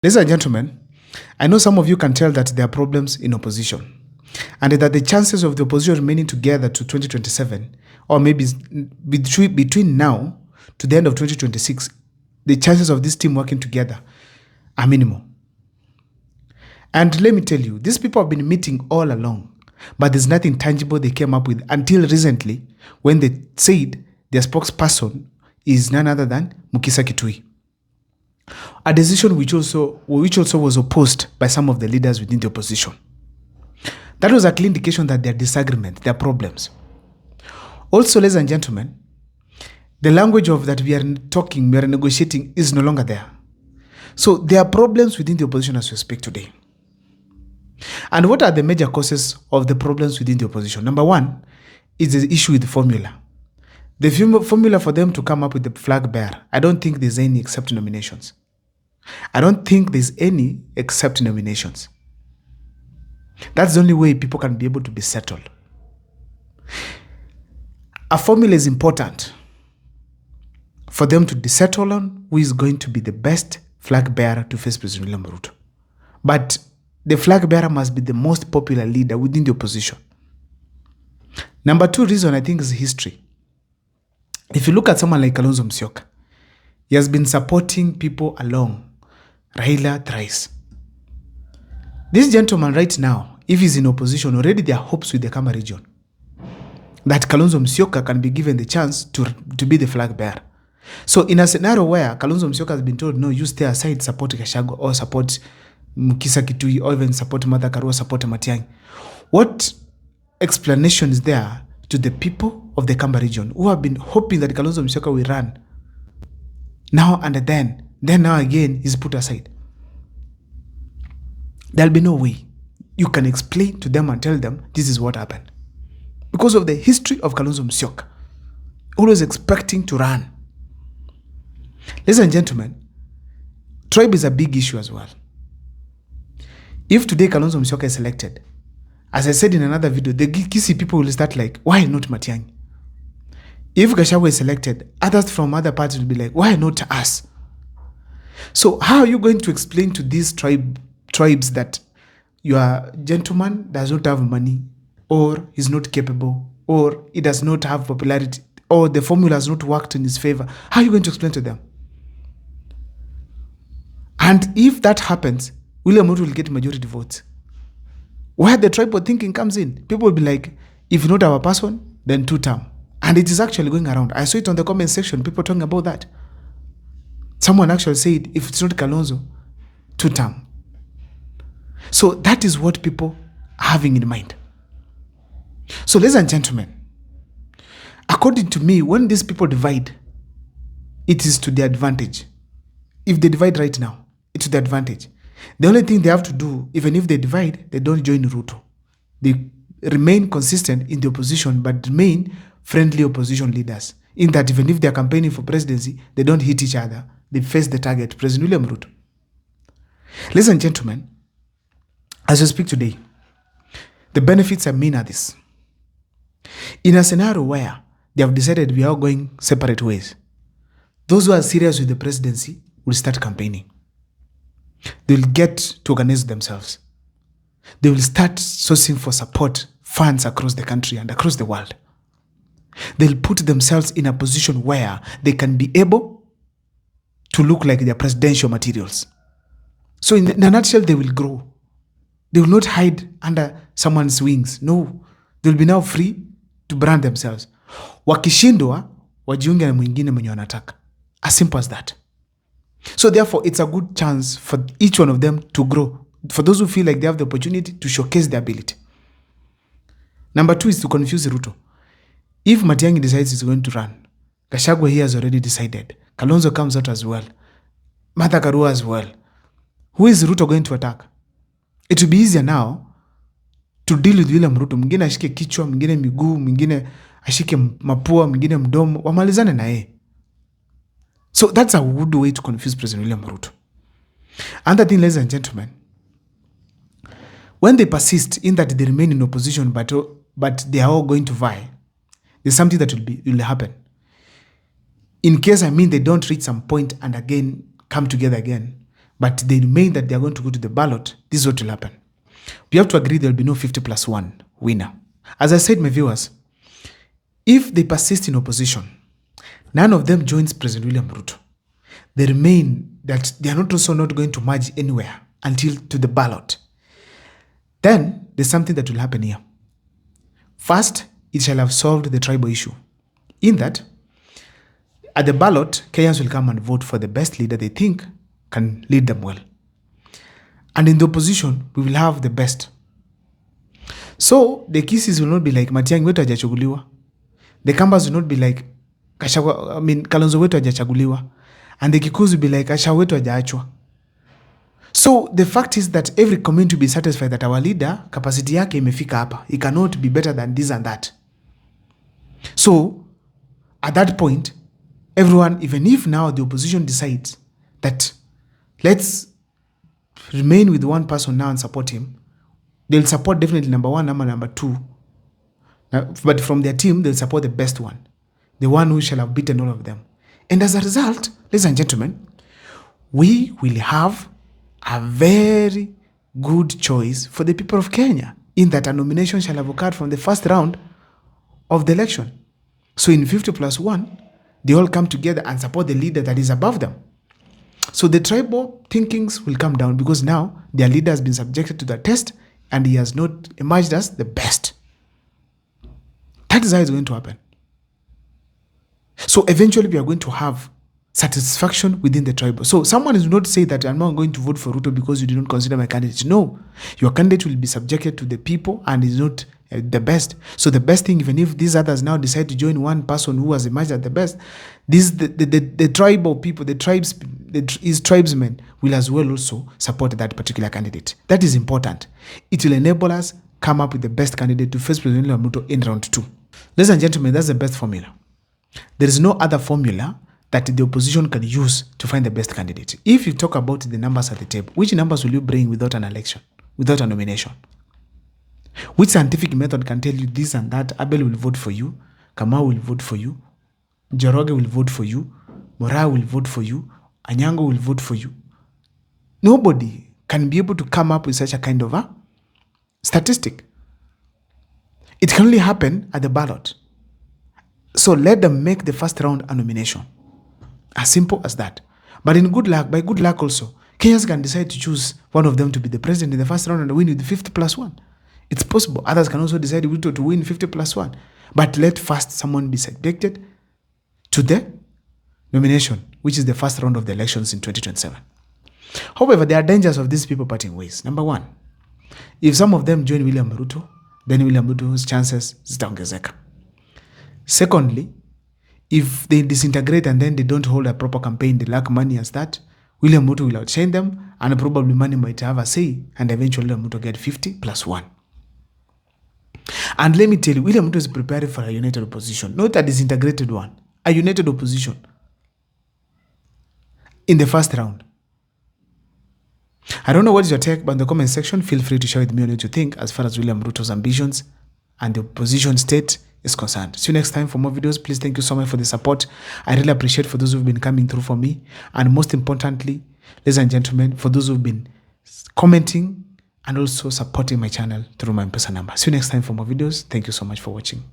Ladies and gentlemen, I know some of you can tell that there are problems in opposition and that the chances of the opposition remaining together to 2027 or maybe between now to the end of 2026, the chances of this team working together are minimal. And let me tell you, these people have been meeting all along, but there's nothing tangible they came up with until recently when they said their spokesperson is none other than Mukisa Kitui. A decision which also was opposed by some of the leaders within the opposition. That was a clear indication that there are disagreements, there are problems. Also, ladies and gentlemen, the language of that we are talking, we are negotiating is no longer there. So there are problems within the opposition as we speak today. And what are the major causes of the problems within the opposition? Number one is the issue with the formula. The formula for them to come up with the flag bearer, I don't think there's any except nominations. I don't think there's any except nominations. That's the only way people can be able to be settled. A formula is important for them to settle on who is going to be the best flag bearer to face President William Ruto. But the flag bearer must be the most popular leader within the opposition. Number two reason I think is history. If you look at someone like Kalonzo Musyoka, he has been supporting people along Raila thrice. This gentleman right now, if he's in opposition, already there are hopes with the Kama region that Kalonzo Musyoka can be given the chance to be the flag bearer. So in a scenario where Kalonzo Musyoka has been told, no, you stay aside, support Gachagua or support Mukisa Kitui or even support Martha Karua, support Matiang'i, what explanation is there to the people of the Kamba region who have been hoping that Kalonzo Musyoka will run now and then now again he's put aside? There'll be no way you can explain to them and tell them this is what happened. Because of the history of Kalonzo Musyoka, always expecting to run. Ladies and gentlemen, tribe is a big issue as well. If today Kalonzo Musyoka is elected, as I said in another video, the Kisi people will start like, why not Matiang'i? If Gachagua is elected, others from other parties will be like, why not us? So how are you going to explain to these tribes that your gentleman does not have money, or is not capable, or he does not have popularity, or the formula has not worked in his favor? How are you going to explain to them? And if that happens, William Ruto will get majority votes. Where the tribal thinking comes in, people will be like, if not our person, then 2-term. And it is actually going around. I saw it on the comment section, people talking about that. Someone actually said, if it's not Kalonzo, 2-term. So that is what people are having in mind. So ladies and gentlemen, according to me, when these people divide, it is to their advantage. If they divide right now, it's to their advantage. The only thing they have to do, even if they divide, they don't join Ruto. They remain consistent in the opposition, but remain friendly opposition leaders. In that even if they're campaigning for presidency, they don't hit each other. They face the target, President William Ruto. Ladies and gentlemen, as we speak today, the benefits I mean are this. In a scenario where they have decided we are going separate ways, those who are serious with the presidency will start campaigning. They will get to organize themselves. They will start sourcing for support funds across the country and across the world. They'll put themselves in a position where they can be able to look like their presidential materials. So in a nutshell, they will grow. They will not hide under someone's wings. No, they'll be now free to brand themselves. Wakishindwa, wajiunge na mwingine mwenye wanataka. As simple as that. So therefore, it's a good chance for each one of them to grow. For those who feel like they have the opportunity to showcase their ability. Number two is to confuse Ruto. If Matiang'i decides he's going to run, Gachagua here has already decided. Kalonzo comes out as well. Martha Karua as well. Who is Ruto going to attack? It will be easier now to deal with William Ruto. Mwingine ashike kichwa, mwingine miguu, mwingine ashike mapua, mwingine mdomo. Wamalizane na yeye. So that's a good way to confuse President William Ruto. Another thing, ladies and gentlemen, when they persist in that they remain in opposition, but they are all going to vie, there's something that will happen. In case, they don't reach some point and again come together again, but they remain that they are going to go to the ballot, this is what will happen. We have to agree there will be no 50+1 winner. As I said, my viewers, if they persist in opposition, none of them joins President William Ruto, they remain that they are not also not going to merge anywhere until to the ballot, then there's something that will happen here. First, it shall have solved the tribal issue, in that at the ballot, Kenyans will come and vote for the best leader they think can lead them well. And in the opposition, we will have the best. So the cases will not be like Matiang'i wetu hajachaguliwa. The Kambas will not be like Kalonzo wetu hajachaguliwa. And the Kikuyu will be like Asha wetu hajaachwa. So the fact is that every community will be satisfied that our leader, capacity yake imefika hapa. He cannot be better than this and that. So at that point, everyone, even if now the opposition decides that let's remain with one person now and support him, they'll support definitely number one, number two. But from their team, they'll support the best one, the one who shall have beaten all of them. And as a result, ladies and gentlemen, we will have a very good choice for the people of Kenya, in that a nomination shall have occurred from the first round of the election. So in 50+1, they all come together and support the leader that is above them. So the tribal thinkings will come down, because now their leader has been subjected to the test and he has not emerged as the best. That is how it's going to happen. So eventually we are going to have satisfaction within the tribal. So someone is not say that I'm not going to vote for Ruto because you did not consider my candidate. No, your candidate will be subjected to the people and is not the best. So the best thing, even if these others now decide to join one person who has emerged at the best, the tribal people, his tribesmen will as well also support that particular candidate. That is important. It will enable us come up with the best candidate to face President William Ruto in round 2. Ladies and gentlemen, that's the best formula. There is no other formula that the opposition can use to find the best candidate. If you talk about the numbers at the table, which numbers will you bring without an election, without a nomination? Which scientific method can tell you this and that? Abel will vote for you, Kamau will vote for you, Njoroge will vote for you, Mora will vote for you, Anyango will vote for you. Nobody can be able to come up with such a kind of a statistic. It can only happen at the ballot. So let them make the first round a nomination. As simple as that. But in good luck, by good luck also, Kenyans can decide to choose one of them to be the president in the first round and win with the 50+1. It's possible. Others can also decide to win 50+1. But let first someone be subjected to the nomination, which is the first round of the elections in 2027. However, there are dangers of these people parting ways. Number one, if some of them join William Ruto, then William Ruto's chances zitaongezeka. Secondly, if they disintegrate and then they don't hold a proper campaign, they lack money as that, William Ruto will outshine them, and probably money might have a say, and eventually William Ruto get 50+1. And let me tell you, William Ruto is preparing for a united opposition, not a disintegrated one, a united opposition in the first round. I don't know what is your take, but in the comment section, feel free to share with me on what you think as far as William Ruto's ambitions and the opposition state is concerned. See you next time for more videos. Please, thank you so much for the support. I really appreciate for those who've been coming through for me. And most importantly, ladies and gentlemen, for those who've been commenting and also supporting my channel through my M-Pesa number. See you next time for more videos. Thank you so much for watching.